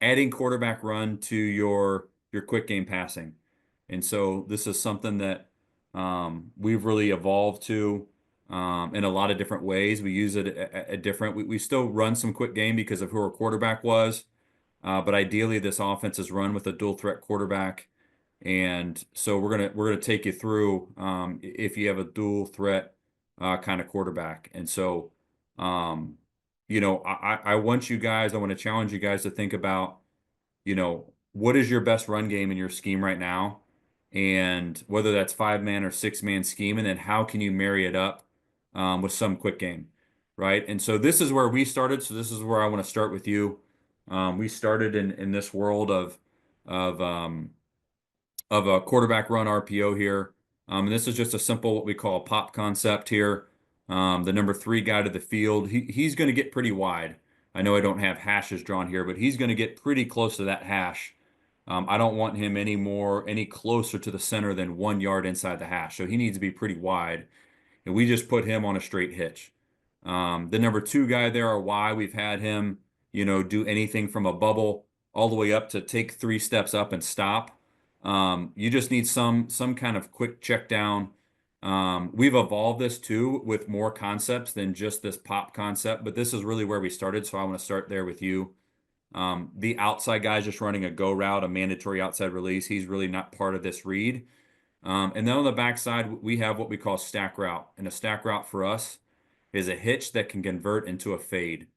adding quarterback run to your quick game passing. And so this is something that we've really evolved to in a lot of different ways. We use it at different. We still run some quick game because of who our quarterback was, but ideally this offense is run with a dual threat quarterback. And so we're gonna take you through if you have a dual threat kind of quarterback. And so um, I want you guys, I want to challenge you guys to think about, what is your best run game in your scheme right now? And whether that's 5-man or 6-man scheme, and then how can you marry it up with some quick game, right? And so this is where we started. So this is where I want to start with you. We started in this world of um, of a quarterback run RPO here. And this is just a simple what we call a pop concept here. The number 3 guy to the field, he's going to get pretty wide. I know I don't have hashes drawn here, but he's going to get pretty close to that hash. I don't want him any closer to the center than 1 yard inside the hash. So he needs to be pretty wide. And we just put him on a straight hitch. The number 2 guy there, or Y, we've had him, do anything from a bubble all the way up to take 3 steps up and stop. You just need some kind of quick check down. We've evolved this too with more concepts than just this pop concept, but this is really where we started. So I want to start there with you. The outside guy's just running a go route, a mandatory outside release. He's really not part of this read. And then on the backside, we have what we call stack route. And a stack route for us is a hitch that can convert into a fade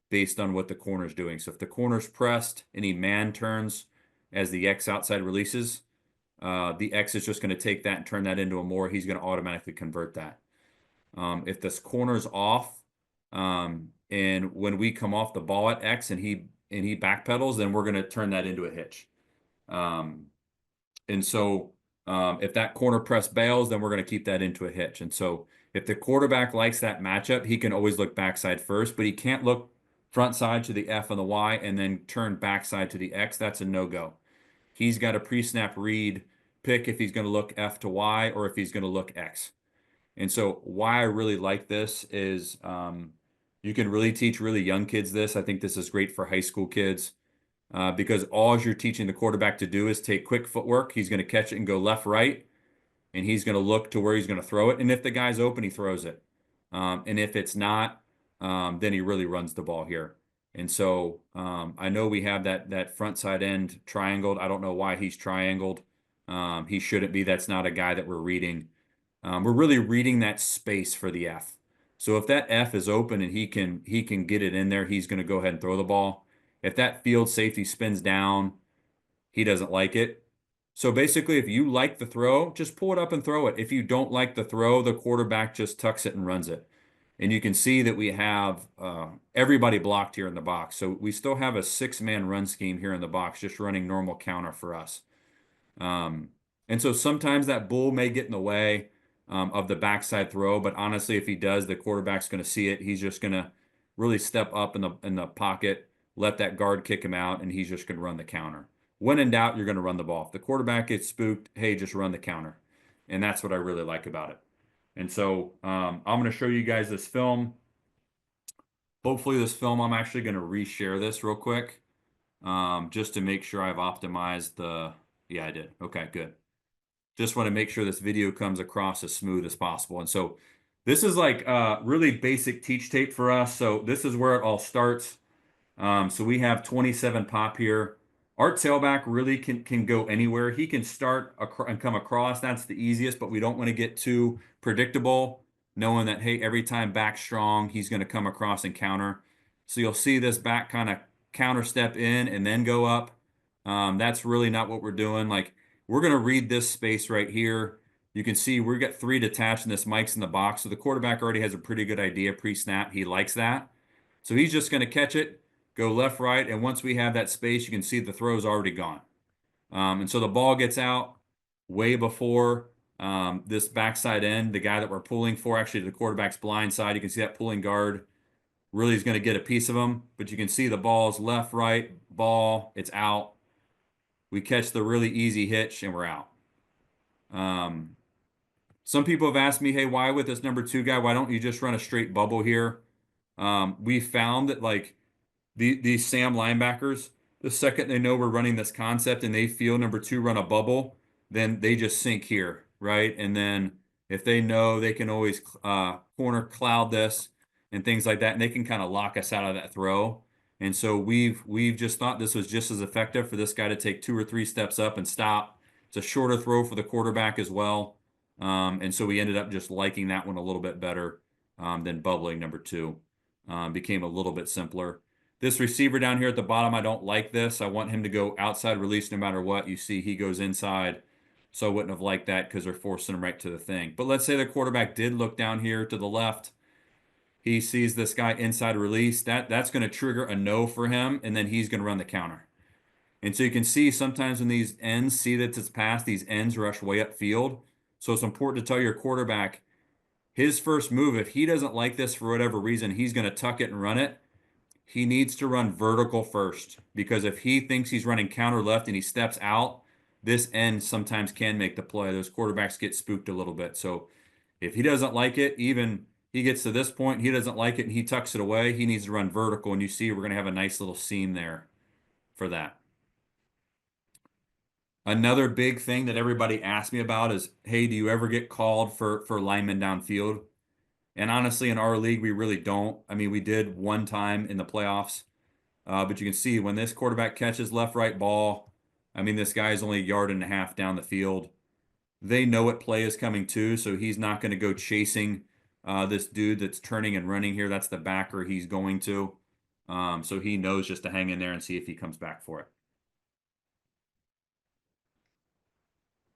based on what the corner's doing. So if the corner's pressed, any man turns as the X outside releases, the X is just going to take that and turn that into a more. He's going to automatically convert that. If this corner's off, and when we come off the ball at X and he backpedals, then we're going to turn that into a hitch. And so if that corner press bails, then we're going to keep that into a hitch. And so if the quarterback likes that matchup, he can always look backside first, but he can't look front side to the F and the Y and then turn backside to the X. That's a no-go. He's got a pre-snap read, pick if he's going to look F to Y or if he's going to look X. And so why I really like this is you can really teach really young kids this. I think this is great for high school kids because all you're teaching the quarterback to do is take quick footwork. He's going to catch it and go left, right, and he's going to look to where he's going to throw it. And if the guy's open, he throws it. And if it's not, then he really runs the ball here. And so I know we have that front side end triangled. I don't know why he's triangled. He shouldn't be. That's not a guy that we're reading. We're really reading that space for the F. So if that F is open and he can get it in there, he's going to go ahead and throw the ball. If that field safety spins down, he doesn't like it. So basically, if you like the throw, just pull it up and throw it. If you don't like the throw, the quarterback just tucks it and runs it. And you can see that we have everybody blocked here in the box. So we still have a 6-man run scheme here in the box, just running normal counter for us. And so sometimes that bull may get in the way of the backside throw, but honestly, if he does, the quarterback's going to see it. He's just going to really step up in the pocket, let that guard kick him out, and he's just going to run the counter. When in doubt, you're going to run the ball. If the quarterback gets spooked, hey, just run the counter. And that's what I really like about it. And so I'm going to show you guys this film. Hopefully this film, I'm actually going to reshare this real quick just to make sure I've optimized the, yeah, I did. Okay, good. Just want to make sure this video comes across as smooth as possible. And so this is like really basic teach tape for us. So this is where it all starts. So we have 27 pop here. Our tailback really can go anywhere. He can start and come across. That's the easiest, but we don't want to get too predictable, knowing that, hey, every time back strong, he's going to come across and counter. So you'll see this back kind of counter step in and then go up. That's really not what we're doing. Like, we're going to read this space right here. You can see we've got 3 detached and this Mike's in the box. So the quarterback already has a pretty good idea pre-snap. He likes that. So he's just going to catch it, go left, right, and once we have that space, you can see the throw's already gone. And so the ball gets out way before this backside end, the guy that we're pulling for, actually the quarterback's blind side. You can see that pulling guard really is going to get a piece of him, but you can see the ball's left, right, ball, it's out. We catch the really easy hitch and we're out. Some people have asked me, hey, why with this number 2 guy, why don't you just run a straight bubble here? We found that like these Sam linebackers, The second they know we're running this concept and they feel number two run a bubble, then they just sink here, right? And then if they know they can always corner cloud this and things like that, and they can kind of lock us out of that throw. And so we've just thought this was just as effective for this guy to take 2 or 3 steps up and stop. It's a shorter throw for the quarterback as well. And so we ended up just liking that one a little bit better than bubbling number two. Became a little bit simpler. This receiver down here at the bottom, I don't like this. I want him to go outside release no matter what. You see he goes inside. So I wouldn't have liked that because they're forcing him right to the thing. But let's say the quarterback did look down here to the left. He sees this guy inside release. That's going to trigger a no for him, and then he's going to run the counter. And so you can see sometimes when these ends see that it's passed, these ends rush way upfield. So it's important to tell your quarterback his first move, if he doesn't like this for whatever reason, he's going to tuck it and run it. He needs to run vertical first because if he thinks he's running counter left and he steps out, this end sometimes can make the play. Those quarterbacks get spooked a little bit. So if he doesn't like it, even he gets to this point, he doesn't like it and he tucks it away, he needs to run vertical. And you see we're going to have a nice little seam there for that. Another big thing that everybody asks me about is, hey, do you ever get called for linemen downfield? And honestly, in our league, we really don't. I mean, we did one time in the playoffs, but you can see when this quarterback catches left-right ball, I mean, this guy's only a yard and a half down the field. They know what play is coming too, so he's not going to go chasing this dude that's turning and running here. That's the backer he's going to. So he knows just to hang in there and see if he comes back for it.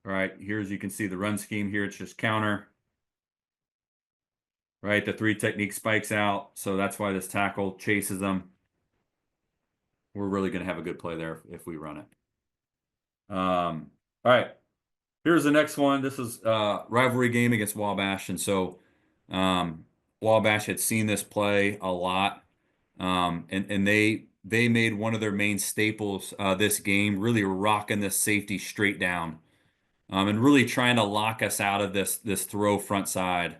All right, here's you can see the run scheme here. It's just counter. Right, the 3 technique spikes out, so that's why this tackle chases them. We're really going to have a good play there if we run it. All right, here's the next one. This is rivalry game against Wabash, and so Wabash had seen this play a lot, and they made one of their main staples this game, really rocking this safety straight down, and really trying to lock us out of this throw front side.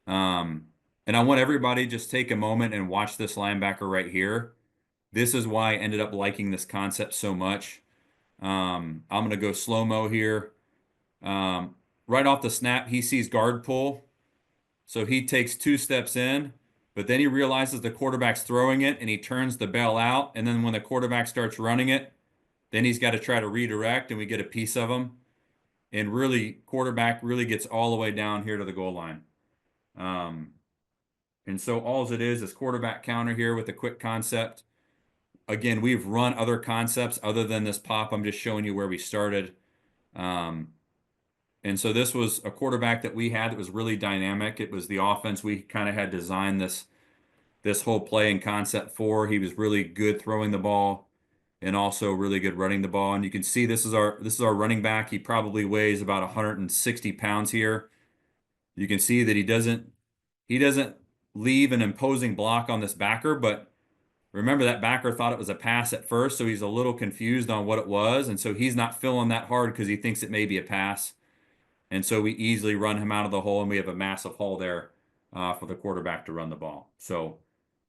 And I want everybody just take a moment and watch this linebacker right here. This is why I ended up liking this concept so much. I'm going to go slow-mo here. Right off the snap, he sees guard pull. So he takes 2 steps in, but then he realizes the quarterback's throwing it and he turns the bell out. And then when the quarterback starts running it, then he's got to try to redirect and we get a piece of him. And really, quarterback really gets all the way down here to the goal line. And so all it is quarterback counter here with a quick concept. Again, we've run other concepts other than this pop. I'm just showing you where we started. And so this was a quarterback that we had that was really dynamic. It was the offense we kind of had designed this whole play and concept for. He was really good throwing the ball and also really good running the ball. And you can see this is our running back. He probably weighs about 160 pounds here. You can see that he doesn't leave an imposing block on this backer, but remember that backer thought it was a pass at first, so he's a little confused on what it was, and so he's not filling that hard because he thinks it may be a pass. And so we easily run him out of the hole, and we have a massive hole there for the quarterback to run the ball. So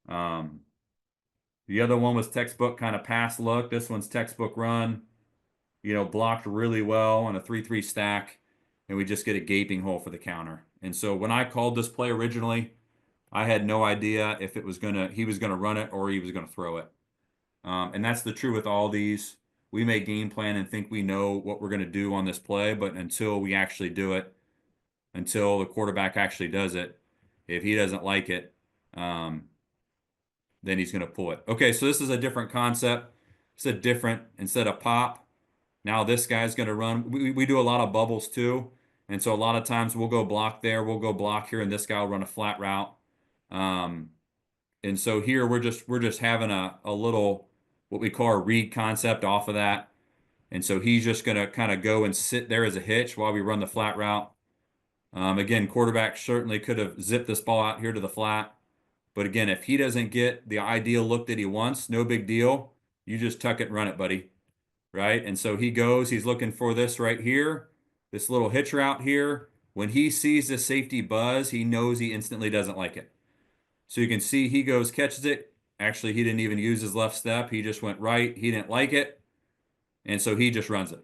the other one was textbook kind of pass look. This one's textbook run. Blocked really well on a 3-3 stack, and we just get a gaping hole for the counter. And so when I called this play originally, I had no idea if he was gonna run it or he was gonna throw it. And that's the truth with all these. We may game plan and think we know what we're gonna do on this play, but until we actually do it, until the quarterback actually does it, if he doesn't like it, then he's gonna pull it. Okay, so this is a different concept. It's a different, instead of pop, now this guy's gonna run. We do a lot of bubbles too. And so a lot of times we'll go block there, we'll go block here, and this guy will run a flat route. And so here we're just having a little what we call a read concept off of that. And so he's just gonna kind of go and sit there as a hitch while we run the flat route. Again, quarterback certainly could have zipped this ball out here to the flat. But again, if he doesn't get the ideal look that he wants, no big deal. You just tuck it and run it, buddy. Right? And so he's looking for this right here. This little hitch route here, when he sees the safety buzz, he knows he instantly doesn't like it. So you can see he goes, catches it, Actually, he didn't even use his left step. He just went right. He didn't like it. And so he just runs it.